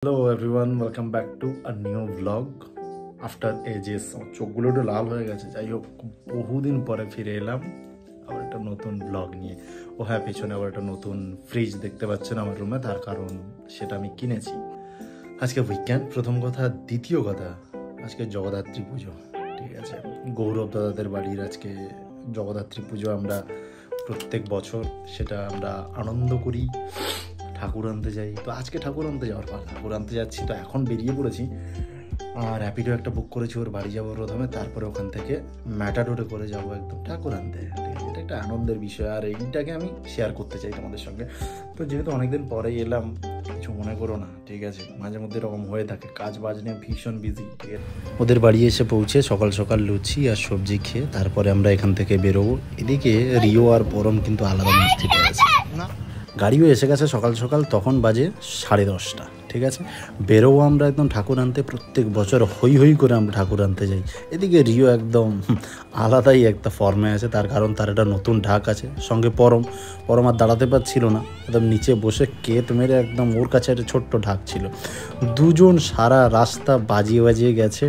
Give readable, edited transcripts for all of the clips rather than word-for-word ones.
Hello everyone, welcome back to a new vlog after ages. চোখগুলো একটু লাল হয়ে গেছে, যাই হোক বহুদিন পরে ফিরে এলাম আবার একটা নতুন ব্লগ নিয়ে। ও হ্যাঁ, পেছনে আবার একটা নতুন ফ্রিজ দেখতে পাচ্ছেন আমার রুমে, তার কারণ সেটা আমি কিনেছি। আজকে উইকেন্ড, প্রথম কথা। দ্বিতীয় কথা, আজকে জগদ্ধাত্রী পুজো, ঠিক আছে? গৌরব দাদাদের বাড়ির আজকে জগদ্ধাত্রী পুজো। আমরা প্রত্যেক বছর সেটা আমরা আনন্দ করি, ঠাকুর আনতে যাই। তো আজকে ঠাকুর আনতে যাওয়ার পর ঠাকুর আনতে যাচ্ছি, তো এখন বেরিয়ে পড়েছি। আর র্যাপিডো একটা বুক করেছি, ওর বাড়ি যাবো প্রথমে, তারপরে ওখান থেকে ম্যাটাডোরে করে যাবো একদম ঠাকুর আনতে। ঠিক আছে, এটা একটা আনন্দের বিষয়, আর এইটাকে আমি শেয়ার করতে চাই তোমাদের সঙ্গে। তো যেহেতু অনেকদিন পরেই এলাম, কিছু মনে করো না, ঠিক আছে? মাঝে মধ্যে এরকম হয়ে থাকে, কাজ বাজ নিয়ে ভীষণ বিজি, ঠিক আছে? ওদের বাড়ি এসে পৌঁছে সকাল সকাল লুচি আর সবজি খেয়ে তারপরে আমরা এখান থেকে বেরোবো। এদিকে রিও আর পরম কিন্তু আলাদা মিস্ত্রি আছে না, গাড়িও এসে গেছে সকাল সকাল, তখন বাজে 10:30, ঠিক আছে? বেরোবো আমরা একদম ঠাকুর আনতে। প্রত্যেক বছর হই হই করে আমরা ঠাকুর আনতে যাই। এদিকে রিও একদম আলাদাই একটা ফর্মে আছে, তার কারণ তার একটা নতুন ঢাক আছে, সঙ্গে পরম আর দাঁড়াতে পারছিল না, একদম নিচে বসে কেট মেরে একদম ওর কাছে একটা ছোট্ট ঢাক ছিল। দুজন সারা রাস্তা বাজিয়ে বাজিয়ে গেছে।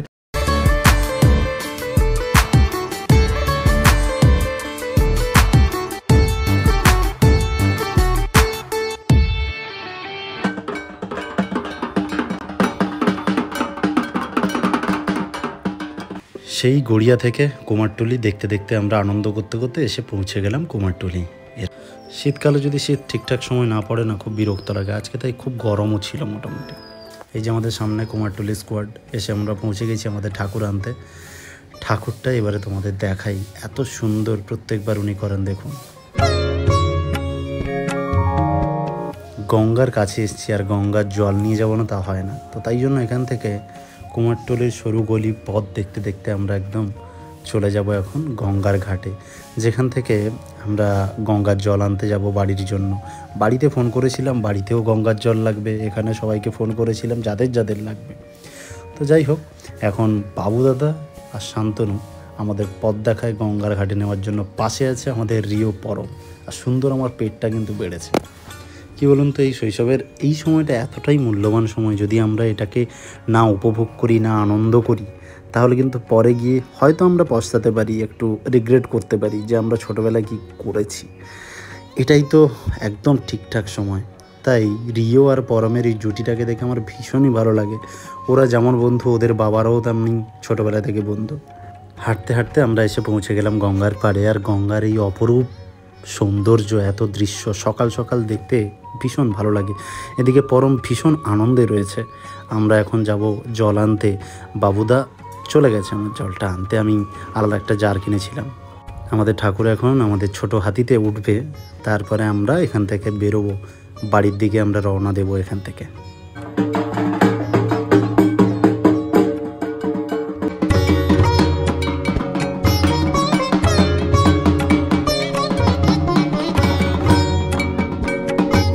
সেই গড়িয়া থেকে কুমারটুলি দেখতে দেখতে আমরা আনন্দ করতে করতে এসে পৌঁছে গেলাম কুমারটুলি। শীতকালে যদি শীত ঠিকঠাক সময় না পড়ে না, খুব বিরক্ত লাগে। আজকে তাই খুব গরমও ছিল মোটামুটি। এই যে আমাদের সামনে কুমারটুলি স্কোয়াড, এসে আমরা পৌঁছে গেছি আমাদের ঠাকুর আনতে। ঠাকুরটা এবারে তোমাদের দেখাই, এত সুন্দর প্রত্যেকবার উনি করেন, দেখুন। গঙ্গার কাছে এসেছি, আর গঙ্গার জল নিয়ে যাবো না তা হয় না, তো তাই জন্য এখান থেকে কুমারটুলির সরু গলি পথ দেখতে দেখতে আমরা একদম চলে যাব এখন গঙ্গার ঘাটে, যেখান থেকে আমরা গঙ্গার জল আনতে যাব বাড়ির জন্য। বাড়িতে ফোন করেছিলাম, বাড়িতেও গঙ্গার জল লাগবে, এখানে সবাইকে ফোন করেছিলাম যাদের যাদের লাগবে। তো যাই হোক, এখন বাবু দাদা আর শান্তনু আমাদের পথ দেখায় গঙ্গার ঘাটে নেওয়ার জন্য। পাশে আছে আমাদের রিও, পরম। আর সুন্দর আমার পেটটা কিন্তু বেড়েছে। কী বলুন তো, এই শৈশবের এই সময়টা এতটাই মূল্যবান সময়, যদি আমরা এটাকে না উপভোগ করি, না আনন্দ করি, তাহলে কিন্তু পরে গিয়ে হয়তো আমরা পস্তাতে পারি, একটু রিগ্রেট করতে পারি যে আমরা ছোটোবেলায় কী করেছি। এটাই তো একদম ঠিকঠাক সময়। তাই রিও আর পরমের এই জুটিটাকে দেখে আমার ভীষণই ভালো লাগে। ওরা যেমন বন্ধু, ওদের বাবারাও তেমনি ছোটোবেলা থেকে বন্ধু। হাঁটতে হাঁটতে আমরা এসে পৌঁছে গেলাম গঙ্গার পাড়ে। আর গঙ্গার এই অপরূপ সৌন্দর্য, এত দৃশ্য সকাল সকাল দেখতে ভীষণ ভালো লাগে। এদিকে পরম ভীষণ আনন্দে রয়েছে। আমরা এখন যাব জল আনতে। বাবুদা চলে গেছে আমার জলটা আনতে, আমি আলাদা একটা জার কিনেছিলাম। আমাদের ঠাকুর এখন আমাদের ছোট হাতিতে উঠবে, তারপরে আমরা এখান থেকে বেরোবো, বাড়ির দিকে আমরা রওনা দেবো এখান থেকে।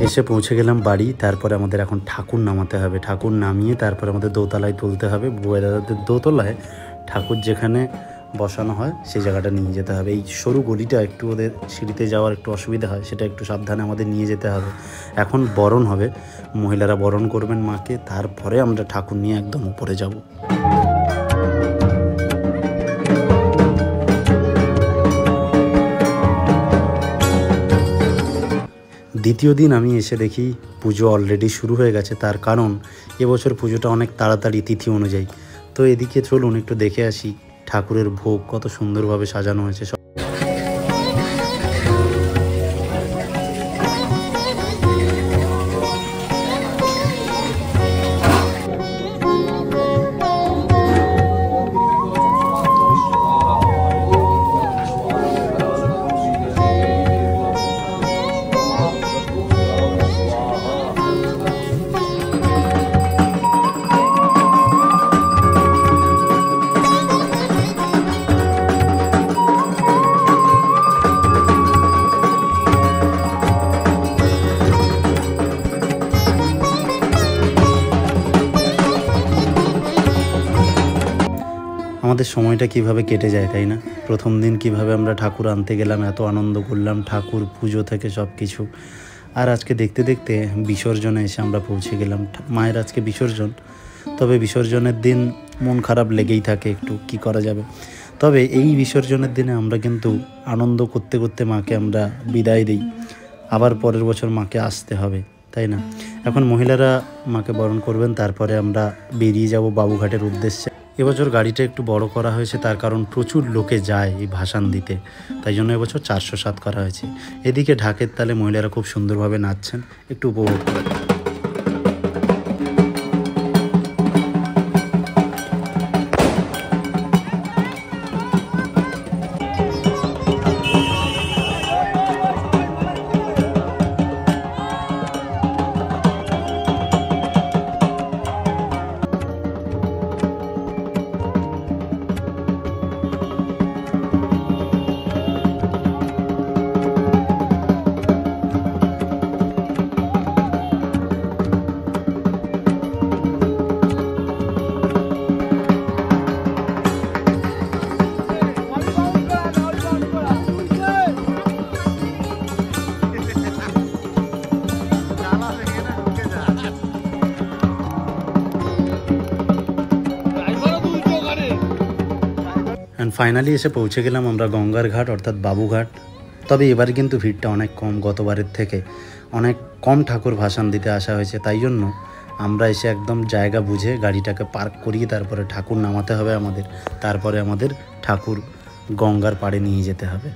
এসে পৌঁছে গেলাম বাড়ি। তারপরে আমাদের এখন ঠাকুর নামাতে হবে। ঠাকুর নামিয়ে তারপরে আমাদের দোতলায় তুলতে হবে। বউয়েরাদের দোতলায় ঠাকুর যেখানে বসানো হয় সেই জায়গাটা নিয়ে যেতে হবে। এই সরু গলিটা একটু ওদের সিঁড়িতে যাওয়ার একটু অসুবিধা হয়, সেটা একটু সাবধানে আমাদের নিয়ে যেতে হবে। এখন বরণ হবে, মহিলারা বরণ করবেন মাকে, তারপরে আমরা ঠাকুর নিয়ে একদম উপরে যাব। দ্বিতীয় দিন আমি এসে দেখি পুজো অলরেডি শুরু হয়ে গেছে, তার কারণ এবছর পুজোটা অনেক তাড়াতাড়ি তিথি অনুযায়ী। তো এদিকে চলুন একটু দেখে আসি ঠাকুরের ভোগ কত সুন্দরভাবে সাজানো হয়েছে। আমাদের সময়টা কিভাবে কেটে যায়, তাই না? প্রথম দিন কিভাবে আমরা ঠাকুর আনতে গেলাম, এত আনন্দ করলাম, ঠাকুর পুজো থেকে সব কিছু। আর আজকে দেখতে দেখতে বিসর্জনে এসে আমরা পৌঁছে গেলাম। মায়ের আজকে বিসর্জন, তবে বিসর্জনের দিন মন খারাপ লেগেই থাকে, একটু কি করা যাবে। তবে এই বিসর্জনের দিনে আমরা কিন্তু আনন্দ করতে করতে মাকে আমরা বিদায় দিই, আবার পরের বছর মাকে আসতে হবে, তাই না? এখন মহিলারা মাকে বরণ করবেন, তারপরে আমরা বেরিয়ে যাব বাবুঘাটের উদ্দেশ্যে। এবছর গাড়িটা একটু বড় করা হয়েছে, তার কারণ প্রচুর লোকে যায় এই ভাসান দিতে, তাই জন্য এবছর 407 করা হয়েছে। এদিকে ঢাকের তালে মহিলারা খুব সুন্দরভাবে নাচছেন, একটু উপভোগ করেন। অ্যান্ড ফাইনালি এসে পৌঁছে গেলাম আমরা গঙ্গার ঘাট অর্থাৎ বাবুঘাট। তবে এবার কিন্তু ভিড়টা অনেক কম, গতবারের থেকে অনেক কম ঠাকুর ভাসান দিতে আসা হয়েছে, তাই জন্য আমরা এসে একদম জায়গা বুঝে গাড়িটাকে পার্ক করিয়ে তারপরে ঠাকুর নামাতে হবে আমাদের, তারপরে আমাদের ঠাকুর গঙ্গার পাড়ে নিয়ে যেতে হবে।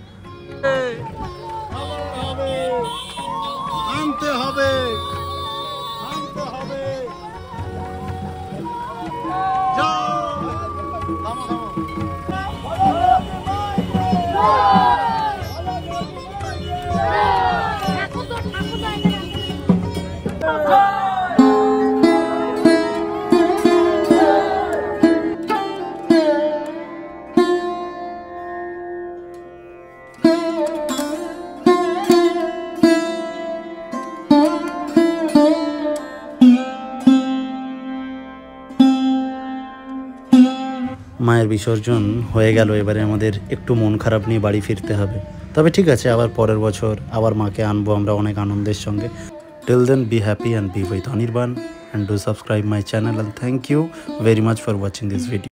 মায়ের বিসর্জন হয়ে গেল, এবারে আমাদের একটু মন খারাপ নিয়ে বাড়ি ফিরতে হবে। তবে ঠিক আছে, আবার পরের বছর আবার মাকে আনবো আমরা অনেক আনন্দের সঙ্গে। Till then be happy and be with Anirban, and do subscribe my channel, and thank you very much for watching this video.